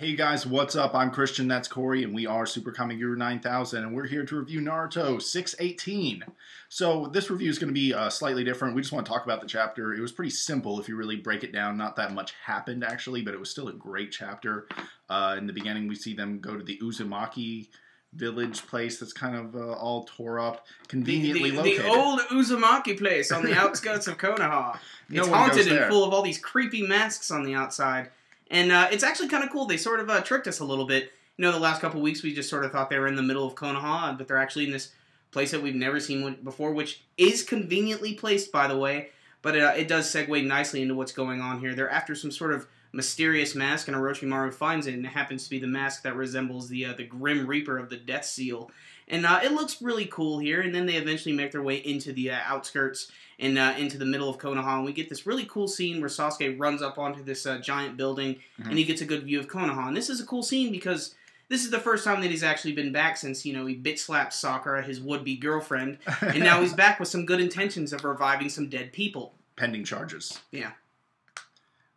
Hey guys, what's up? I'm Christian, that's Corey, and we are SuperKamiGuru9000, and we're here to review Naruto 618. So this review is going to be slightly different. We just want to talk about the chapter. It was pretty simple if you really break it down. Not that much happened, actually, but it was still a great chapter. In the beginning, we see them go to the Uzumaki village place that's kind of all tore up, conveniently located. The old Uzumaki place on the outskirts of Konoha. It's haunted and full of all these creepy masks on the outside. And it's actually kind of cool. They sort of tricked us a little bit. You know, the last couple weeks we just sort of thought they were in the middle of Konoha, but they're actually in this place that we've never seen before, which is conveniently placed, by the way. But it does segue nicely into what's going on here. They're after some sort of mysterious mask, and Orochimaru finds it, and it happens to be the mask that resembles the Grim Reaper of the Death Seal. And it looks really cool here, and then they eventually make their way into the outskirts and into the middle of Konoha, and we get this really cool scene where Sasuke runs up onto this giant building, and he gets a good view of Konoha. And this is a cool scene because this is the first time that he's actually been back since, you know, he bitch-slapped Sakura, his would-be girlfriend, and now he's back with some good intentions of reviving some dead people. Pending charges. Yeah.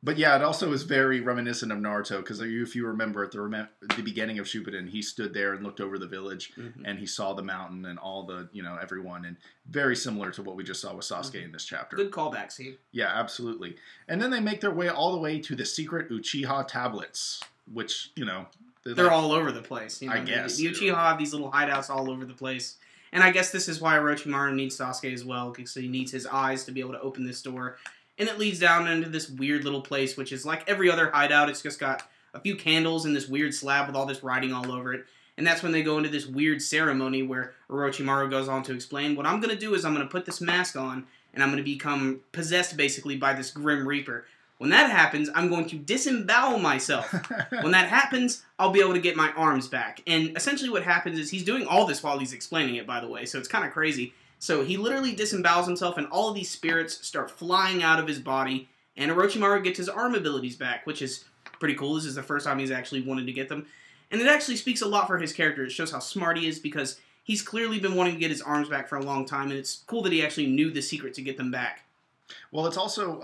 But yeah, it also is very reminiscent of Naruto, because if you remember at the beginning of Shippuden, he stood there and looked over the village, and he saw the mountain and all the, you know, everyone, and very similar to what we just saw with Sasuke in this chapter. Good callback, Steve. Yeah, absolutely. And then they make their way all the way to the secret Uchiha tablets, which, you know... They're all over the place. You know? I guess. The Uchiha have these little hideouts all over the place. And I guess this is why Orochimaru needs Sasuke as well, because he needs his eyes to be able to open this door. And it leads down into this weird little place, which is like every other hideout. It's just got a few candles and this weird slab with all this writing all over it. And that's when they go into this weird ceremony where Orochimaru goes on to explain, what I'm going to do is I'm going to put this mask on, and I'm going to become possessed, basically, by this Grim Reaper. When that happens, I'm going to disembowel myself. When that happens, I'll be able to get my arms back. And essentially what happens is he's doing all this while he's explaining it, by the way, so it's kind of crazy. So he literally disembowels himself, and all of these spirits start flying out of his body, and Orochimaru gets his arm abilities back, which is pretty cool. This is the first time he's actually wanted to get them. And it actually speaks a lot for his character. It shows how smart he is, because he's clearly been wanting to get his arms back for a long time, and it's cool that he actually knew the secret to get them back. Well, it's also,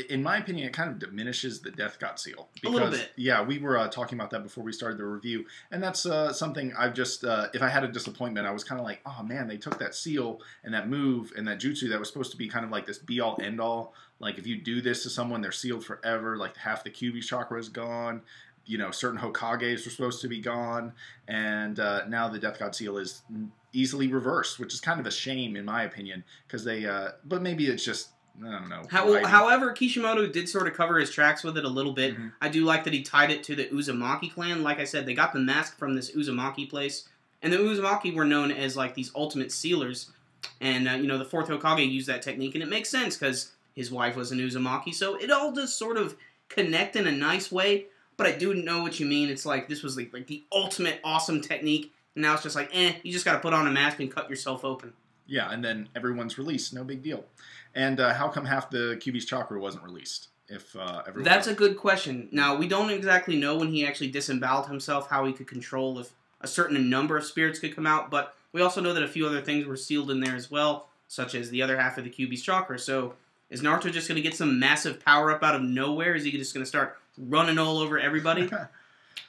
in my opinion, it kind of diminishes the Death God seal. Because, a little bit. Yeah, we were talking about that before we started the review, and that's something I've just, if I had a disappointment, I was kind of like, oh man, they took that seal and that move and that jutsu that was supposed to be kind of like this be-all, end-all. Like, if you do this to someone, they're sealed forever. Like, half the Kyuubi chakra is gone. You know, certain Hokages were supposed to be gone, and now the Death God seal is easily reversed, which is kind of a shame, in my opinion, because they, but maybe it's just, I don't know. However, Kishimoto did sort of cover his tracks with it a little bit. I do like that he tied it to the Uzumaki clan. Like I said, they got the mask from this Uzumaki place. And the Uzumaki were known as, like, these ultimate sealers. And, you know, the 4th Hokage used that technique. And it makes sense, because his wife was an Uzumaki. So it all does sort of connect in a nice way. But I do know what you mean. It's like, this was, like the ultimate awesome technique. And now it's just like, you just got to put on a mask and cut yourself open. Yeah, and then everyone's released. No big deal. And how come half the Kyuubi's chakra wasn't released? If everyone... That's a good question. Now, we don't exactly know when he actually disemboweled himself, how he could control if a certain number of spirits could come out, but we also know that a few other things were sealed in there as well, such as the other half of the Kyuubi's chakra. So, is Naruto just going to get some massive power-up out of nowhere? Is he just going to start running all over everybody?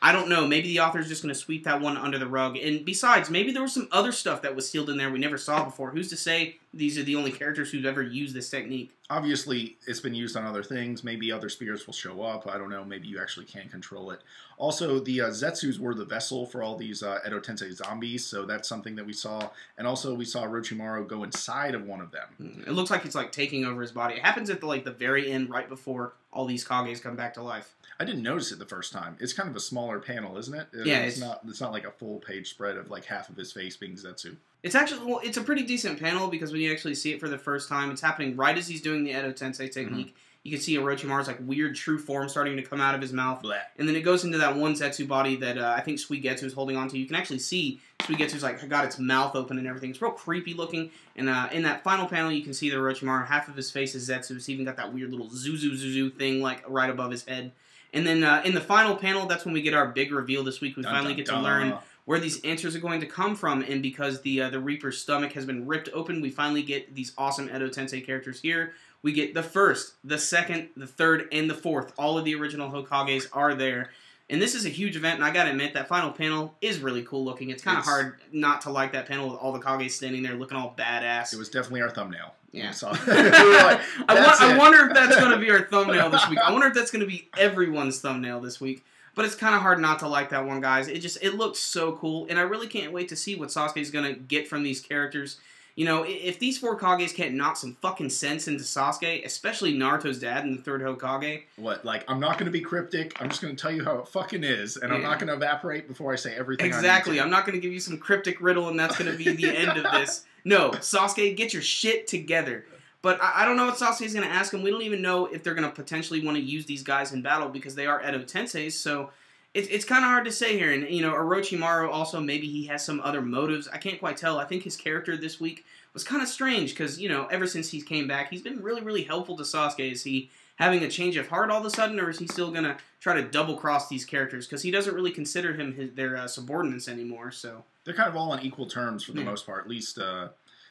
I don't know. Maybe the author's just going to sweep that one under the rug. And besides, maybe there was some other stuff that was sealed in there we never saw before. Who's to say these are the only characters who've ever used this technique? Obviously, it's been used on other things. Maybe other spirits will show up. I don't know. Maybe you actually can control it. Also, the Zetsus were the vessel for all these Edo Tensei zombies, so that's something that we saw. And also, we saw Orochimaru go inside of one of them. It looks like it's like taking over his body. It happens at the very end, right before all these Kages come back to life. I didn't notice it the first time. It's kind of a smaller panel, isn't it? Yeah, it's not like a full page spread of like half of his face being Zetsu. It's actually, well, it's a pretty decent panel because when you actually see it for the first time, it's happening right as he's doing the Edo Tensei technique. You can see Orochimaru's like weird true form starting to come out of his mouth. Blech. And then it goes into that one Zetsu body that I think Suigetsu is holding on to. You can actually see Suigetsu's like got its mouth open and everything. It's real creepy looking. And in that final panel, you can see that Orochimaru, half of his face is Zetsu. It's even got that weird little Zuzu thing like right above his head. And then in the final panel, that's when we get our big reveal this week. We finally get to learn where these answers are going to come from, and because the Reaper's stomach has been ripped open, we finally get these awesome Edo Tensei characters here. We get the first, the second, the third, and the fourth. All of the original Hokages are there. And this is a huge event, and I gotta admit, that final panel is really cool looking. It's kind of hard not to like that panel with all the Kages standing there looking all badass. It was definitely our thumbnail. Yeah. I wonder if that's going to be our thumbnail this week. I wonder if that's going to be everyone's thumbnail this week. But it's kind of hard not to like that one, guys. It looks so cool, and I really can't wait to see what Sasuke's going to get from these characters. You know, if these 4 Kages can't knock some fucking sense into Sasuke, especially Naruto's dad and the 3rd Hokage. What, like, I'm not going to be cryptic. I'm just going to tell you how it fucking is, and I'm not going to evaporate before I say everything Exactly. I'm not going to give you some cryptic riddle, and that's going to be the end of this. No, Sasuke, get your shit together. But I don't know what Sasuke's going to ask him. We don't even know if they're going to potentially want to use these guys in battle because they are Edo Tenseis, so it's kind of hard to say here. And, you know, Orochimaru also, maybe he has some other motives. I can't quite tell. I think his character this week was kind of strange because, you know, ever since he came back, he's been really, really helpful to Sasuke. Is he having a change of heart all of a sudden, or is he still going to try to double-cross these characters? Because he doesn't really consider him their subordinates anymore, so... They're kind of all on equal terms for the most part, at least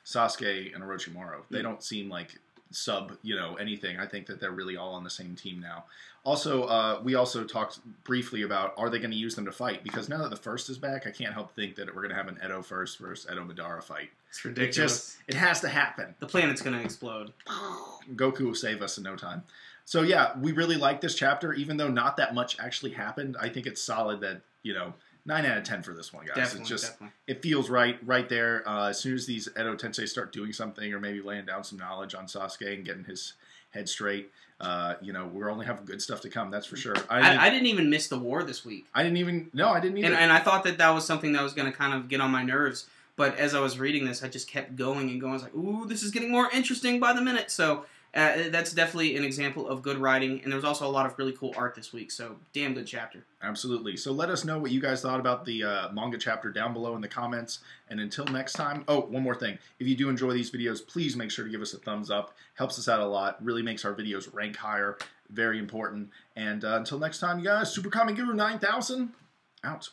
Sasuke and Orochimaru. They don't seem like anything. I think that they're really all on the same team now. Also, we also talked briefly about, are they going to use them to fight? Because now that the first is back, I can't help think that we're going to have an Edo first versus Edo Madara fight. It's ridiculous. It has to happen. The planet's going to explode. Goku will save us in no time. So yeah, we really like this chapter, even though not that much actually happened. I think it's solid that, 9 out of 10 for this one, guys. Definitely. It feels right there. As soon as these Edo Tensei start doing something, or maybe laying down some knowledge on Sasuke and getting his head straight, we're only having good stuff to come. That's for sure. I didn't even miss the war this week. I didn't either. And I thought that was something that was going to kind of get on my nerves. But as I was reading this, I just kept going and going. I was like, ooh, this is getting more interesting by the minute. So that's definitely an example of good writing. And there was also a lot of really cool art this week. So damn good chapter. Absolutely. So let us know what you guys thought about the manga chapter down below in the comments. And until next time, one more thing. If you do enjoy these videos, please make sure to give us a thumbs up. Helps us out a lot. Really makes our videos rank higher. Very important. And until next time, you guys, SuperKamiGuru9000 out.